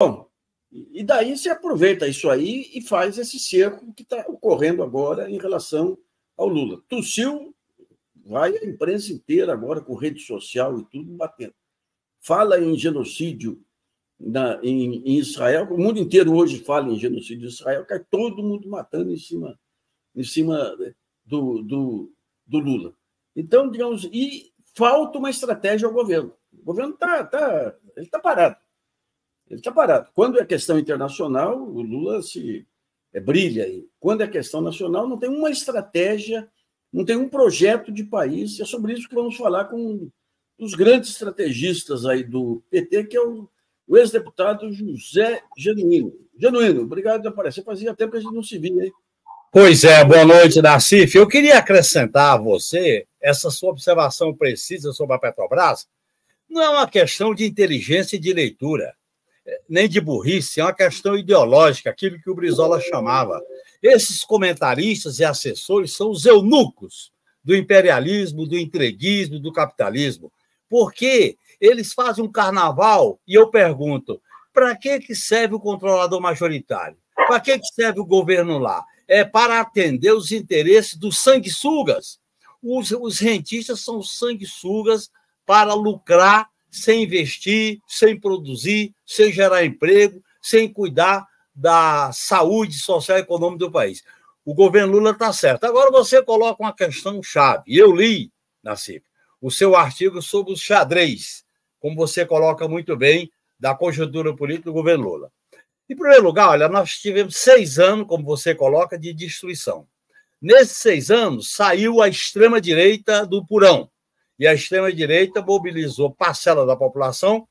Bom, e daí se aproveita isso aí e faz esse cerco que está ocorrendo agora em relação ao Lula. Tossiu, vai a imprensa inteira agora com rede social e tudo batendo. Fala em genocídio em Israel, o mundo inteiro hoje fala em genocídio em Israel, cai todo mundo matando em cima do Lula. Então, digamos, e falta uma estratégia ao governo. O governo está parado. Ele está parado. Quando é questão internacional, o Lula brilha. Quando é questão nacional, não tem uma estratégia, não tem um projeto de país. É sobre isso que vamos falar com os grandes estrategistas aí do PT, que é o ex-deputado José Genuíno. Genuíno, obrigado por aparecer. Fazia tempo que a gente não se via aí. Pois é, boa noite, Nassif. Eu queria acrescentar a você essa sua observação precisa sobre a Petrobras. Não é uma questão de inteligência e de leitura, nem de burrice, é uma questão ideológica, aquilo que o Brizola chamava. Esses comentaristas e assessores são os eunucos do imperialismo, do entreguismo, do capitalismo, porque eles fazem um carnaval e eu pergunto, para que serve o controlador majoritário? Para que serve o governo lá? É para atender os interesses dos sanguessugas. Os rentistas são sanguessugas para lucrar sem investir, sem produzir, sem gerar emprego, sem cuidar da saúde social e econômica do país. O governo Lula está certo. Agora você coloca uma questão chave. Eu li, Nassif, o seu artigo sobre o xadrez, como você coloca muito bem, da conjuntura política do governo Lula. Em primeiro lugar, olha, nós tivemos 6 anos, como você coloca, de destruição. Nesses 6 anos, saiu a extrema-direita do Purão. E a extrema-direita mobilizou parcela da população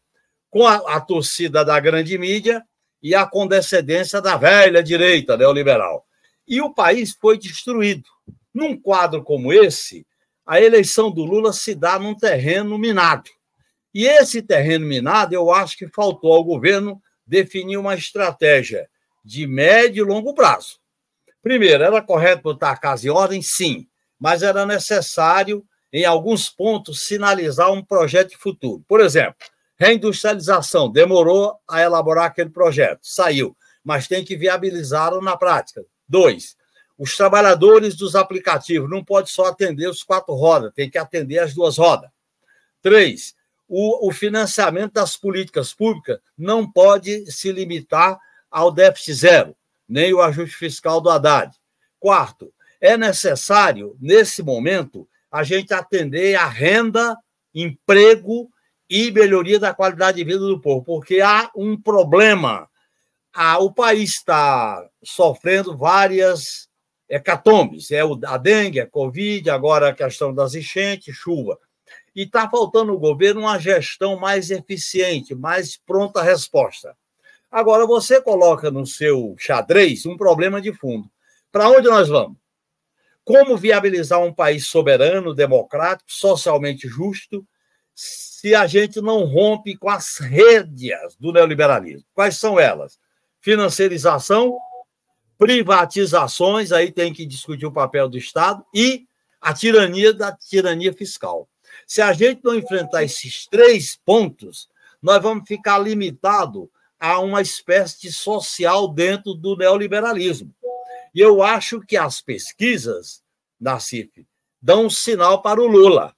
com a torcida da grande mídia e a condescendência da velha direita neoliberal. E o país foi destruído. Num quadro como esse, a eleição do Lula se dá num terreno minado. E esse terreno minado, eu acho que faltou ao governo definir uma estratégia de médio e longo prazo. Primeiro, era correto botar a casa em ordem? Sim, mas era necessário, em alguns pontos, sinalizar um projeto de futuro. Por exemplo, reindustrialização, demorou a elaborar aquele projeto, saiu, mas tem que viabilizá-lo na prática. 2, os trabalhadores dos aplicativos não pode só atender os 4 rodas, tem que atender as 2 rodas. 3, o financiamento das políticas públicas não pode se limitar ao déficit zero, nem o ajuste fiscal do Haddad. 4, é necessário, nesse momento, a gente atender a renda, emprego e melhoria da qualidade de vida do povo, porque há um problema. O país está sofrendo várias hecatombes, a dengue, a Covid, agora a questão das enchentes, chuva. E está faltando ao governo uma gestão mais eficiente, mais pronta resposta. Agora, você coloca no seu xadrez um problema de fundo. Para onde nós vamos? Como viabilizar um país soberano, democrático, socialmente justo, se a gente não rompe com as rédeas do neoliberalismo? Quais são elas? Financiarização, privatizações, aí tem que discutir o papel do Estado, e a tirania fiscal. Se a gente não enfrentar esses 3 pontos, nós vamos ficar limitados a uma espécie de social dentro do neoliberalismo. E eu acho que as pesquisas, Nassif, dão um sinal para o Lula.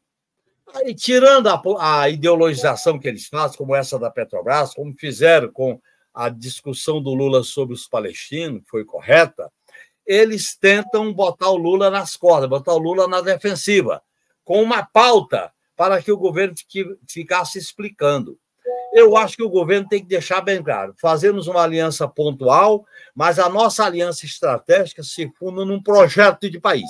E tirando a ideologização que eles fazem, como essa da Petrobras, como fizeram com a discussão do Lula sobre os palestinos, que foi correta, eles tentam botar o Lula nas cordas, botar o Lula na defensiva, com uma pauta para que o governo ficasse explicando. Eu acho que o governo tem que deixar bem claro, fazemos uma aliança pontual, mas a nossa aliança estratégica se funda num projeto de país.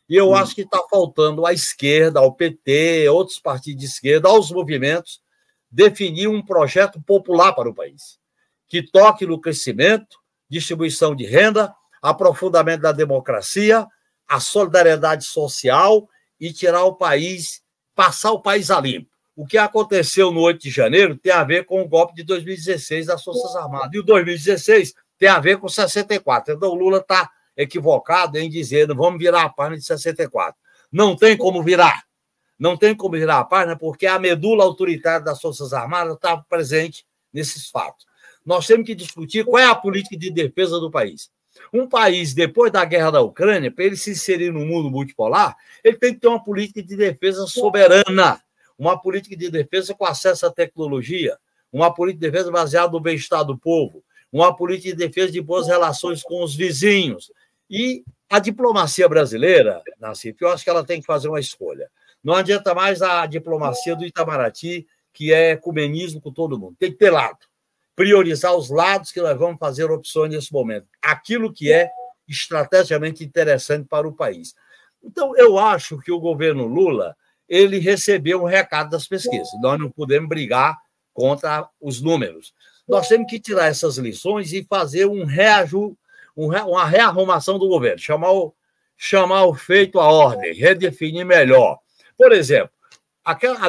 E eu acho que está faltando à esquerda, ao PT, outros partidos de esquerda, aos movimentos, definir um projeto popular para o país, que toque no crescimento, distribuição de renda, aprofundamento da democracia, a solidariedade social e tirar o país, passar o país a limpo. O que aconteceu no 8 de janeiro tem a ver com o golpe de 2016 das Forças Armadas. E o 2016 tem a ver com 64. Então, o Lula está equivocado em dizer vamos virar a página de 64. Não tem como virar. Não tem como virar a página porque a medula autoritária das Forças Armadas estava presente nesses fatos. Nós temos que discutir qual é a política de defesa do país. Um país, depois da guerra da Ucrânia, para ele se inserir no mundo multipolar, ele tem que ter uma política de defesa soberana, uma política de defesa com acesso à tecnologia, uma política de defesa baseada no bem-estar do povo, uma política de defesa de boas relações com os vizinhos. E a diplomacia brasileira, Nassif, eu acho que ela tem que fazer uma escolha. Não adianta mais a diplomacia do Itamaraty, que é ecumenismo com todo mundo. Tem que ter lado. Priorizar os lados que nós vamos fazer opções nesse momento. Aquilo que é estrategicamente interessante para o país. Então, eu acho que o governo Lula ele recebeu um recado das pesquisas. Nós não podemos brigar contra os números. Nós temos que tirar essas lições e fazer uma rearrumação do governo, chamar o feito à ordem, redefinir melhor. Por exemplo,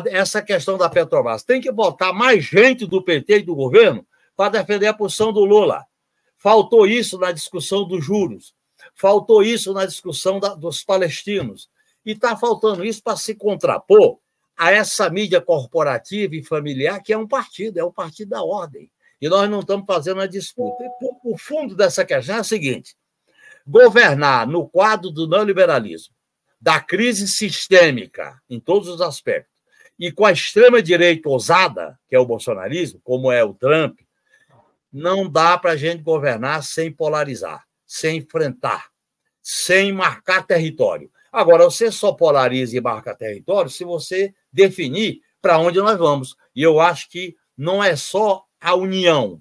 essa questão da Petrobras, tem que botar mais gente do PT e do governo para defender a posição do Lula. Faltou isso na discussão dos juros, faltou isso na discussão dos palestinos, e está faltando isso para se contrapor a essa mídia corporativa e familiar que é um partido da ordem. E nós não estamos fazendo a disputa. E o fundo dessa questão é o seguinte: governar no quadro do neoliberalismo, da crise sistêmica em todos os aspectos, e com a extrema-direita ousada, que é o bolsonarismo, como é o Trump, não dá para a gente governar sem polarizar, sem enfrentar, sem marcar território. Agora, você só polariza e marca território se você definir para onde nós vamos. E eu acho que não é só a união,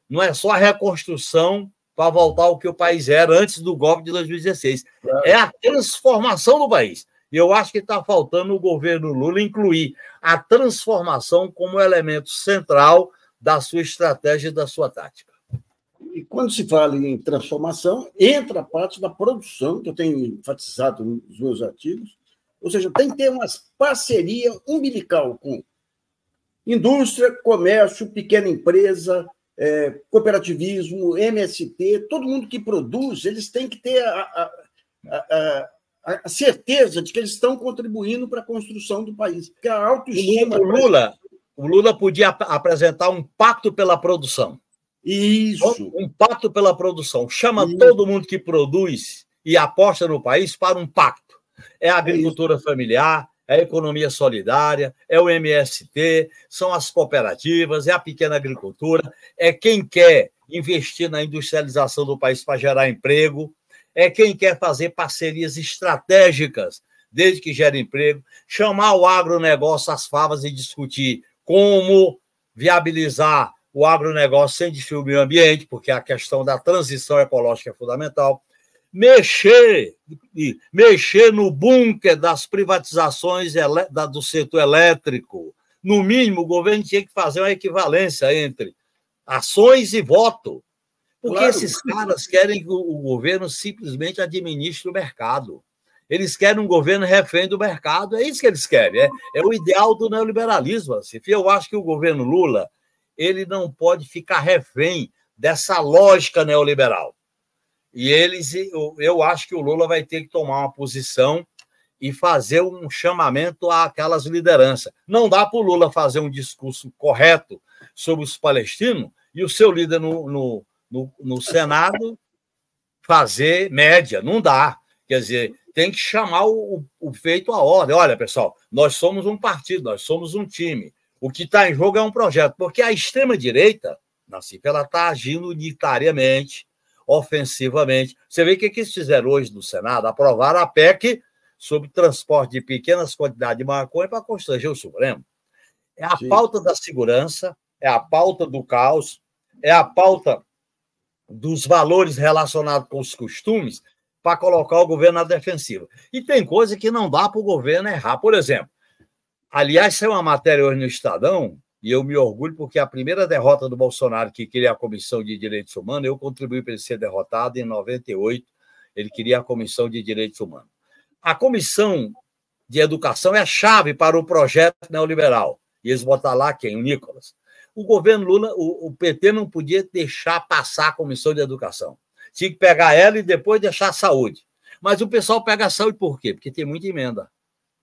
não é só a reconstrução para voltar ao que o país era antes do golpe de 2016. É a transformação do país. E eu acho que está faltando o governo Lula incluir a transformação como elemento central da sua estratégia e da sua tática. E quando se fala em transformação, entra a parte da produção, que eu tenho enfatizado nos meus artigos, ou seja, tem que ter uma parceria umbilical com indústria, comércio, pequena empresa, cooperativismo, MST, todo mundo que produz, eles têm que ter a certeza de que eles estão contribuindo para a construção do país. Porque a autoestima... O Lula podia apresentar um pacto pela produção. Isso. Um pacto pela produção. Chama todo mundo que produz e aposta no país para um pacto. É a agricultura familiar, é a economia solidária, é o MST, são as cooperativas, é a pequena agricultura, é quem quer investir na industrialização do país para gerar emprego, é quem quer fazer parcerias estratégicas, desde que gere emprego, chamar o agronegócio às favas e discutir como viabilizar o agronegócio sem destruir o meio ambiente, porque a questão da transição ecológica é fundamental. Mexer no bunker das privatizações do setor elétrico. No mínimo, o governo tinha que fazer uma equivalência entre ações e voto. Porque esses caras querem que o governo simplesmente administre o mercado. Eles querem um governo refém do mercado, é isso que eles querem. É o ideal do neoliberalismo. Assim. Eu acho que o governo Lula ele não pode ficar refém dessa lógica neoliberal. E eu acho que o Lula vai ter que tomar uma posição e fazer um chamamento àquelas lideranças. Não dá para o Lula fazer um discurso correto sobre os palestinos e o seu líder no Senado fazer média. Não dá. Quer dizer, tem que chamar o feito à ordem. Olha, pessoal, nós somos um partido, nós somos um time. O que está em jogo é um projeto, porque a extrema-direita, Nassif, ela está agindo unitariamente, ofensivamente. Você vê o que eles fizeram hoje no Senado? Aprovaram a PEC sobre transporte de pequenas quantidades de maconha para constranger o Supremo. É a pauta da segurança, é a pauta do caos, é a pauta dos valores relacionados com os costumes para colocar o governo na defensiva. E tem coisa que não dá para o governo errar. Por exemplo, aliás, saiu uma matéria hoje no Estadão, e eu me orgulho porque a primeira derrota do Bolsonaro, que queria a Comissão de Direitos Humanos, eu contribuí para ele ser derrotado em 98, ele queria a Comissão de Direitos Humanos. A Comissão de Educação é a chave para o projeto neoliberal. E eles botaram lá quem? O Nicolas. O governo Lula, o PT não podia deixar passar a Comissão de Educação. Tinha que pegar ela e depois deixar a saúde. Mas o pessoal pega a saúde por quê? Porque tem muita emenda.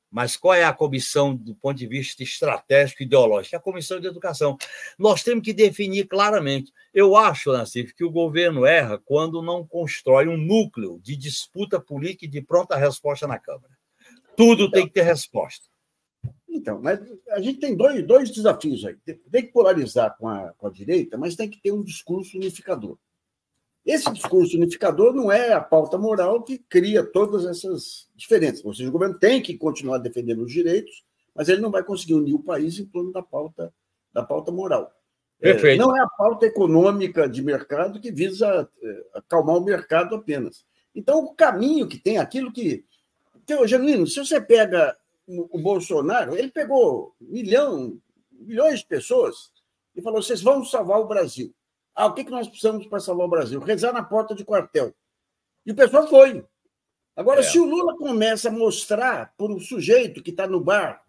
Mas qual é a comissão do ponto de vista estratégico e ideológico? É a comissão de educação. Nós temos que definir claramente. Eu acho, Nassif, que o governo erra quando não constrói um núcleo de disputa política e de pronta resposta na Câmara. Tudo tem que ter resposta. Então, mas a gente tem dois desafios aí. Tem que polarizar com a direita, mas tem que ter um discurso unificador. Esse discurso unificador não é a pauta moral que cria todas essas diferenças. Ou seja, o governo tem que continuar defendendo os direitos, mas ele não vai conseguir unir o país em torno da pauta moral. Perfeito. Não é a pauta econômica de mercado que visa acalmar o mercado apenas. Então, o caminho que tem, aquilo que... Genuíno, se você pega o Bolsonaro, ele pegou milhões de pessoas e falou: vocês vão salvar o Brasil. O que nós precisamos para salvar o Brasil? Rezar na porta de quartel. E o pessoal foi. Agora, se o Lula começa a mostrar por um sujeito que está no bar,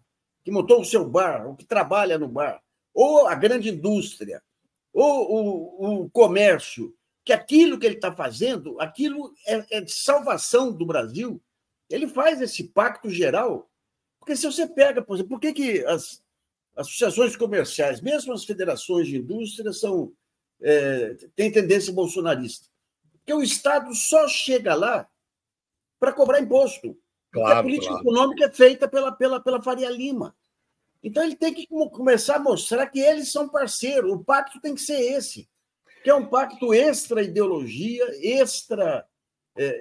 que montou o seu bar, ou que trabalha no bar, ou a grande indústria, ou o comércio, que aquilo que ele está fazendo, aquilo é de salvação do Brasil, ele faz esse pacto geral. Porque se você pega, por exemplo, por que as associações comerciais, mesmo as federações de indústria, tem tendência bolsonarista? Porque o Estado só chega lá para cobrar imposto. Porque a política econômica é feita pela Faria Lima. Então, ele tem que começar a mostrar que eles são parceiros. O pacto tem que ser esse, que é um pacto extra-ideologia,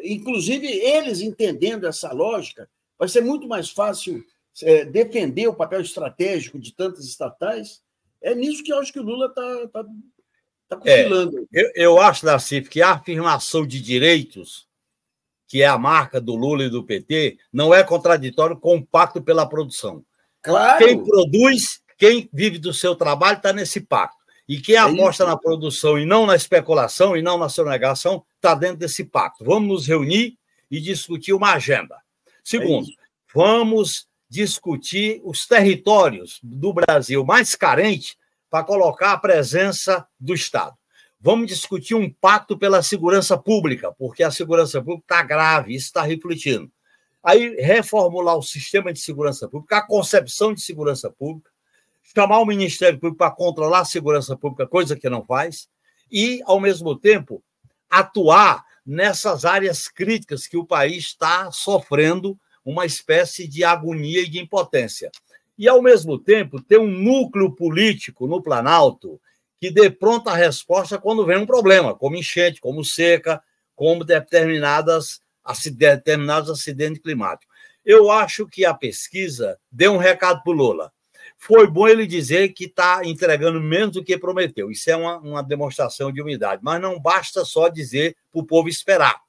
inclusive, eles entendendo essa lógica, vai ser muito mais fácil defender o papel estratégico de tantas estatais. É nisso que eu acho que o Lula está cochilando. Eu acho, Nassif, que a afirmação de direitos, que é a marca do Lula e do PT, não é contraditório com o pacto pela produção. Claro. Quem produz, quem vive do seu trabalho, está nesse pacto. E quem aposta na produção e não na especulação e não na sonegação, está dentro desse pacto. Vamos nos reunir e discutir uma agenda. Segundo, vamos discutir os territórios do Brasil mais carentes para colocar a presença do Estado. Vamos discutir um pacto pela segurança pública, porque a segurança pública está grave, isso está refletindo. Aí, reformular o sistema de segurança pública, a concepção de segurança pública, chamar o Ministério Público para controlar a segurança pública, coisa que não faz, e, ao mesmo tempo, atuar nessas áreas críticas que o país está sofrendo uma espécie de agonia e de impotência. E, ao mesmo tempo, ter um núcleo político no Planalto que dê pronta resposta quando vem um problema, como enchente, como seca, como determinados acidentes climáticos. Eu acho que a pesquisa deu um recado para o Lula. Foi bom ele dizer que está entregando menos do que prometeu. Isso é uma demonstração de humildade. Mas não basta só dizer para o povo esperar.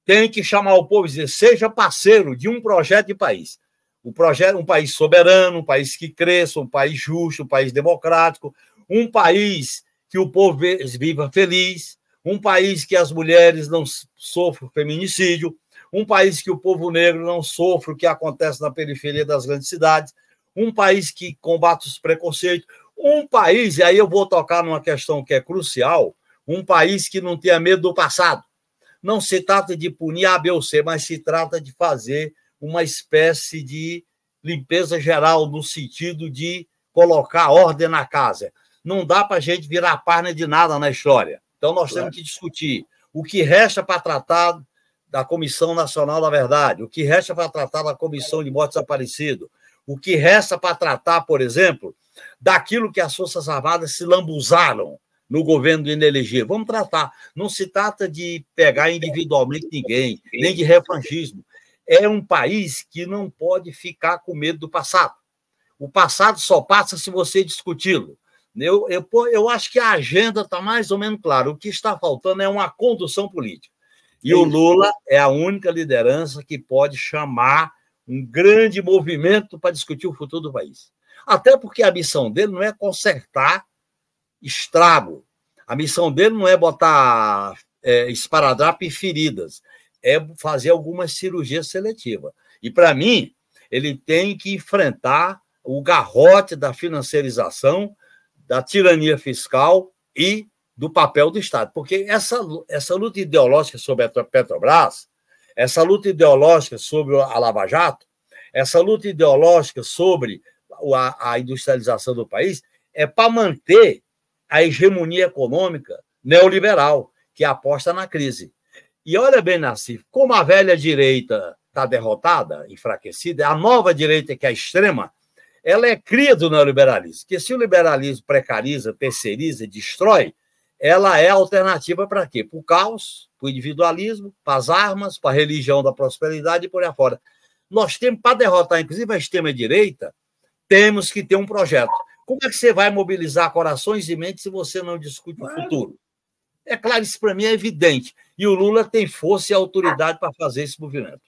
Tem que chamar o povo e dizer: seja parceiro de um projeto de país. Um país soberano, um país que cresça, um país justo, um país democrático, um país que o povo viva feliz, um país que as mulheres não sofram feminicídio, um país que o povo negro não sofra o que acontece na periferia das grandes cidades, um país que combate os preconceitos, um país, e aí eu vou tocar numa questão que é crucial, um país que não tenha medo do passado. Não se trata de punir A, B ou C, mas se trata de fazer uma espécie de limpeza geral, no sentido de colocar ordem na casa. Não dá para a gente virar página de nada na história. Então, nós temos que discutir o que resta para tratar da Comissão Nacional da Verdade, o que resta para tratar da Comissão de Mortos Desaparecidos, o que resta para tratar, por exemplo, daquilo que as Forças Armadas se lambuzaram no governo do inelegível. Vamos tratar. Não se trata de pegar individualmente ninguém, nem de revanchismo. É um país que não pode ficar com medo do passado. O passado só passa se você discuti-lo. Eu acho que a agenda está mais ou menos clara. O que está faltando é uma condução política. E o Lula é a única liderança que pode chamar um grande movimento para discutir o futuro do país. Até porque a missão dele não é consertar estrago. A missão dele não é botar esparadrapo em feridas. É fazer algumas cirurgias seletivas. E, para mim, ele tem que enfrentar o garrote da financiarização, da tirania fiscal e do papel do Estado. Porque essa luta ideológica sobre a Petrobras, essa luta ideológica sobre a Lava Jato, essa luta ideológica sobre a industrialização do país é para manter a hegemonia econômica neoliberal, que aposta na crise. E olha bem, Nassif, como a velha direita está derrotada, enfraquecida, a nova direita, que é a extrema, ela é cria do neoliberalismo, que se o liberalismo precariza, terceiriza, destrói, ela é alternativa para quê? Para o caos, para o individualismo, para as armas, para a religião da prosperidade e por aí afora. Nós temos, para derrotar, inclusive, a extrema-direita, temos que ter um projeto. Como é que você vai mobilizar corações e mentes se você não discute o futuro? É claro, isso para mim é evidente. E o Lula tem força e autoridade para fazer esse movimento.